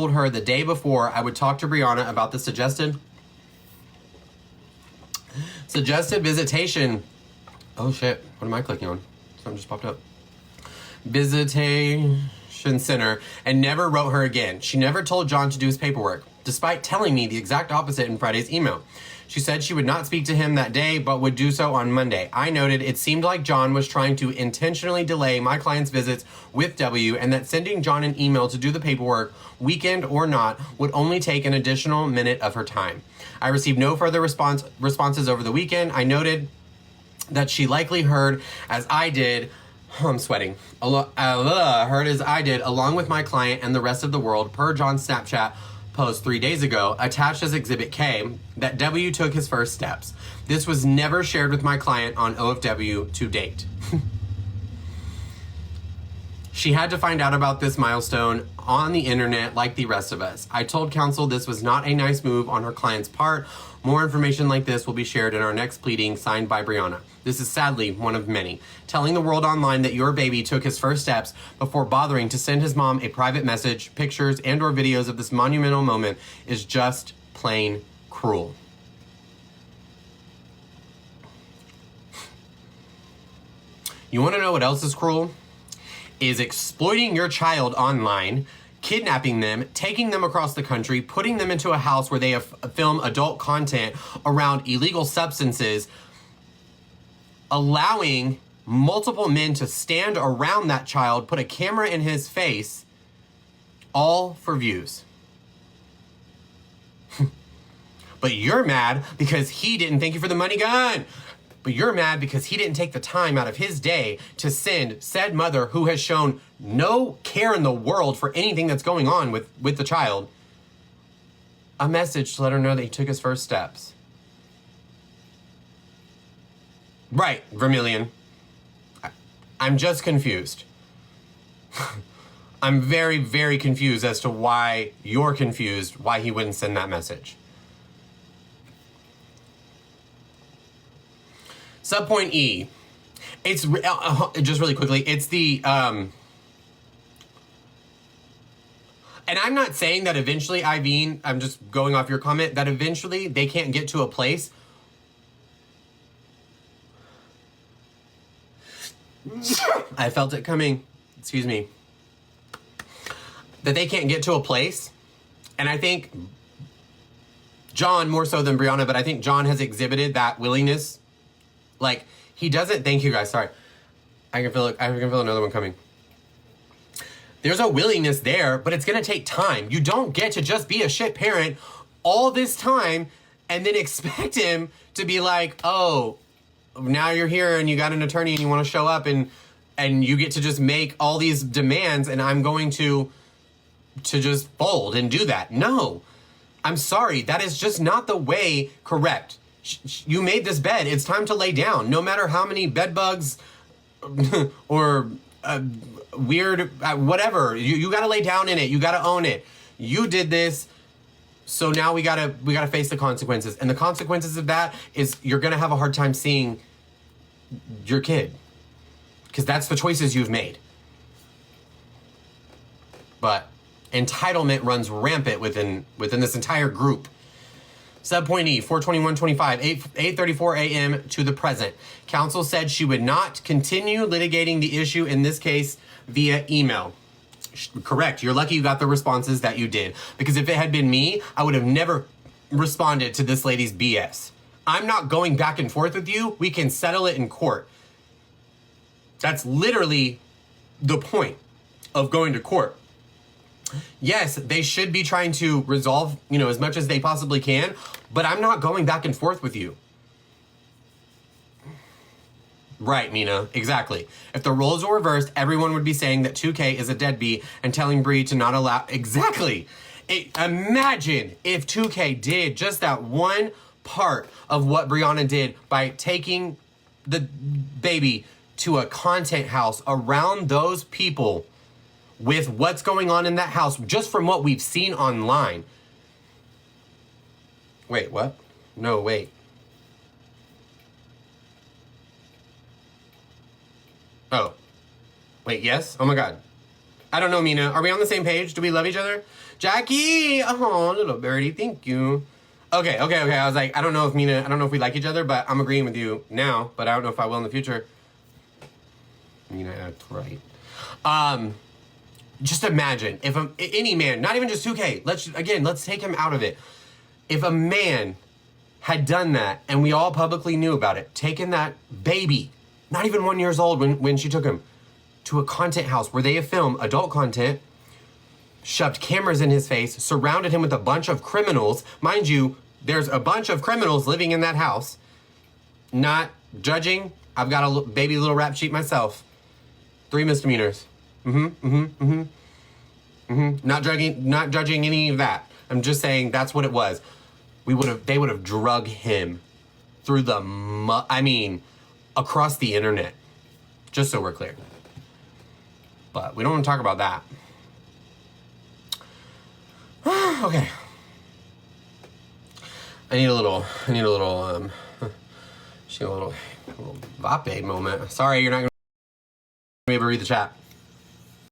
told her the day before I would talk to Brianna about the suggested visitation. Oh shit, what am I clicking on? Something just popped up. Visitation center, and never wrote her again. She never told John to do his paperwork, despite telling me the exact opposite in Friday's email. She said she would not speak to him that day, but would do so on Monday. I noted it seemed like John was trying to intentionally delay my client's visits with W, and that sending John an email to do the paperwork, weekend or not, would only take an additional minute of her time. I received no further responses over the weekend. I noted that she likely heard as I did. I'm sweating. Heard as I did, along with my client and the rest of the world, per John's Snapchat post 3 days ago, attached as Exhibit K, that W took his first steps. This was never shared with my client on OFW to date. She had to find out about this milestone on the internet like the rest of us. I told counsel this was not a nice move on her client's part. More information like this will be shared in our next pleading, signed by Brianna. This is sadly one of many. Telling the world online that your baby took his first steps before bothering to send his mom a private message, pictures, and or videos of this monumental moment is just plain cruel. You want to know what else is cruel? Is exploiting your child online, kidnapping them, taking them across the country, putting them into a house where they have film adult content around illegal substances, allowing multiple men to stand around that child, put a camera in his face, all for views. But you're mad because he didn't thank you for the money gun. But you're mad because he didn't take the time out of his day to send said mother, who has shown no care in the world for anything that's going on with the child, a message to let her know that he took his first steps. Right, Vermilion. I'm just confused. I'm very, very confused as to why you're confused, why he wouldn't send that message. Subpoint E. It's just really quickly. It's the and I'm not saying that eventually, Iveen, I'm just going off your comment, that eventually they can't get to a place. I felt it coming. Excuse me. That they can't get to a place. And I think John, more so than Brianna, but I think John has exhibited that willingness. Like, he doesn't, thank you guys, sorry. I can feel another one coming. There's a willingness there, but it's gonna take time. You don't get to just be a shit parent all this time and then expect him to be like, oh, now you're here and you got an attorney and you wanna show up and you get to just make all these demands and I'm going to just fold and do that. No, I'm sorry, that is just not the way correct. You made this bed. It's time to lay down. No matter how many bed bugs or weird, whatever, you got to lay down in it. You got to own it. You did this, so now we gotta face the consequences. And the consequences of that is you're gonna have a hard time seeing your kid, because that's the choices you've made. But entitlement runs rampant within this entire group. Subpoint E, 4/21/25, 8:34 a.m. to the present. Counsel said she would not continue litigating the issue in this case via email. Correct. You're lucky you got the responses that you did. Because if it had been me, I would have never responded to this lady's BS. I'm not going back and forth with you. We can settle it in court. That's literally the point of going to court. Yes, they should be trying to resolve, as much as they possibly can, but I'm not going back and forth with you. Right, Mina, exactly. If the roles were reversed, everyone would be saying that 2K is a deadbeat and telling Bree to not allow... Exactly. Imagine if 2K did just that one part of what Brianna did by taking the baby to a content house around those people with what's going on in that house, just from what we've seen online. Wait, what? No, wait. Oh. Wait, yes? Oh my God. I don't know, Mina. Are we on the same page? Do we love each other? Jackie! Oh, little birdie, thank you. Okay. I was like, I don't know if we like each other, but I'm agreeing with you now, but I don't know if I will in the future. Mina, that's right. Just imagine if any man, not even just 2K, let's take him out of it. If a man had done that and we all publicly knew about it, taken that baby, not even 1 year old when she took him, to a content house where they have filmed adult content, shoved cameras in his face, surrounded him with a bunch of criminals. Mind you, there's a bunch of criminals living in that house. Not judging. I've got a baby little rap sheet myself. 3 misdemeanors. Not judging any of that. I'm just saying that's what it was. They would have drug him through the across the internet. Just so we're clear. But we don't want to talk about that. Okay. I need a little vape moment. Sorry, you're not gonna be able to read the chat.